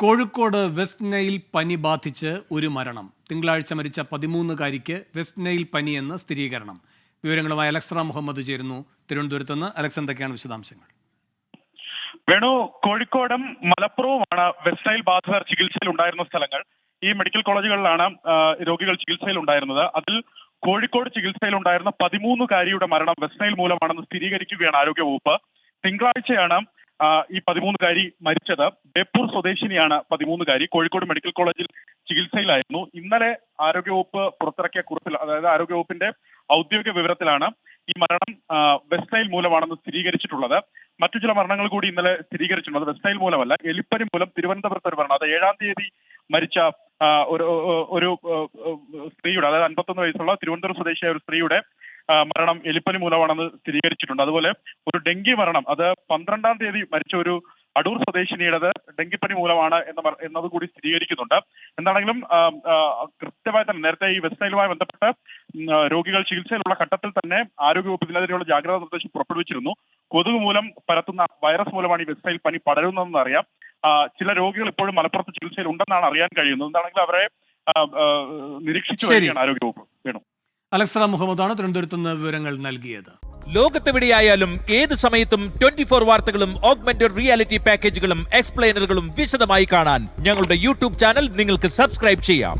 Kozhikode west Nile പനി ബാധിച്ച് ഒരു മരണം. തിങ്കളാഴ്ച മരിച്ച 13-കാരിക്ക് വെസ്റ്റ് നൈൽ പനിയെന്ന് സ്ഥിരീകരണം. വിവരങ്ങളുമായി അലക്സ മുഹമ്മദ് ചേരുന്നു തിരുവനന്തപുരത്ത് നിന്ന്. അലക്സ്, എന്തൊക്കെയാണ് വിശദാംശങ്ങൾ? വേണു, കോഴിക്കോടും മലപ്പുറവുമാണ് വെസ്റ്റ് നൈൽ ബാധിതർ ചികിത്സയിൽ ഉണ്ടായിരുന്ന സ്ഥലങ്ങൾ. ഈ മെഡിക്കൽ കോളേജുകളിലാണ് രോഗികൾ ചികിത്സയിൽ ഉണ്ടായിരുന്നത്. അതിൽ കോഴിക്കോട് ചികിത്സയിൽ ഉണ്ടായിരുന്ന 13-കാരിയുടെ മരണം വെസ്റ്റ് നൈൽ മൂലമാണെന്ന് സ്ഥിരീകരിക്കുകയാണ് ആരോഗ്യവകുപ്പ്. തിങ്കളാഴ്ചയാണ് ഈ 13-കാരി മരിച്ചത്. ബേപ്പൂർ സ്വദേശിനിയാണ് 13-കാരി. കോഴിക്കോട് മെഡിക്കൽ കോളേജിൽ ചികിത്സയിലായിരുന്നു. ഇന്നലെ ആരോഗ്യവകുപ്പ് പുറത്തിറക്കിയ കുറിപ്പിൽ, അതായത് ആരോഗ്യവകുപ്പിന്റെ ഔദ്യോഗിക വിവരത്തിലാണ് ഈ മരണം വെസ്റ്റ് നൈൽ മൂലമാണെന്ന് സ്ഥിരീകരിച്ചിട്ടുള്ളത്. മറ്റു ചില മരണങ്ങൾ കൂടി ഇന്നലെ സ്ഥിരീകരിച്ചിട്ടുള്ളത് വെസ്റ്റ് നൈൽ മൂലമല്ല, എലിപ്പനി മൂലം തിരുവനന്തപുരത്ത് ഒരു മരണം. അത് 7-ാം തീയതി മരിച്ച ഒരു സ്ത്രീയുടെ, അതായത് 51 വയസ്സുള്ള തിരുവനന്തപുരം സ്വദേശിയായ ഒരു സ്ത്രീയുടെ മരണം എലിപ്പനി മൂലമാണെന്ന് സ്ഥിരീകരിച്ചിട്ടുണ്ട്. അതുപോലെ ഒരു ഡെങ്കി മരണം, അത് 12-ാം തീയതി മരിച്ച ഒരു അടൂർ സ്വദേശിനിയുടേത് ഡെങ്കിപ്പനി മൂലമാണ് എന്നത് കൂടി സ്ഥിരീകരിക്കുന്നുണ്ട്. എന്താണെങ്കിലും കൃത്യമായി തന്നെ നേരത്തെ ഈ വെസ്റ്റ് നൈലുമായി ബന്ധപ്പെട്ട് രോഗികൾ ചികിത്സയിലുള്ള ഘട്ടത്തിൽ തന്നെ ആരോഗ്യവകുപ്പ് ഇതിനെതിരെയുള്ള ജാഗ്രതാ നിർദ്ദേശം പുറപ്പെടുവിച്ചിരുന്നു. കൊതുക് മൂലം പരത്തുന്ന വൈറസ് മൂലമാണ് ഈ വെസ്റ്റ് നൈൽ പനി പടരുന്നതെന്ന് അറിയാം. ചില രോഗികൾ ഇപ്പോഴും മലപ്പുറത്ത് ചികിത്സയിൽ ഉണ്ടെന്നാണ് അറിയാൻ കഴിയുന്നത്. എന്താണെങ്കിലും അവരെ നിരീക്ഷിച്ചു വരികയാണ് ആരോഗ്യവകുപ്പ്. വേണം. അലക്സ മുഹമ്മദാണ് തിരുവനന്തപുരത്ത് നിന്ന് വിവരങ്ങൾ നൽകിയത്. ലോകത്തെവിടെയായാലും ഏത് സമയത്തും 24 വാർത്തകളും ഓഗ്മെന്റഡ് റിയാലിറ്റി പാക്കേജുകളും എക്സ്പ്ലെയിനറുകളും വിശദമായി കാണാൻ ഞങ്ങളുടെ യൂട്യൂബ് ചാനൽ നിങ്ങൾക്ക് സബ്സ്ക്രൈബ് ചെയ്യാം.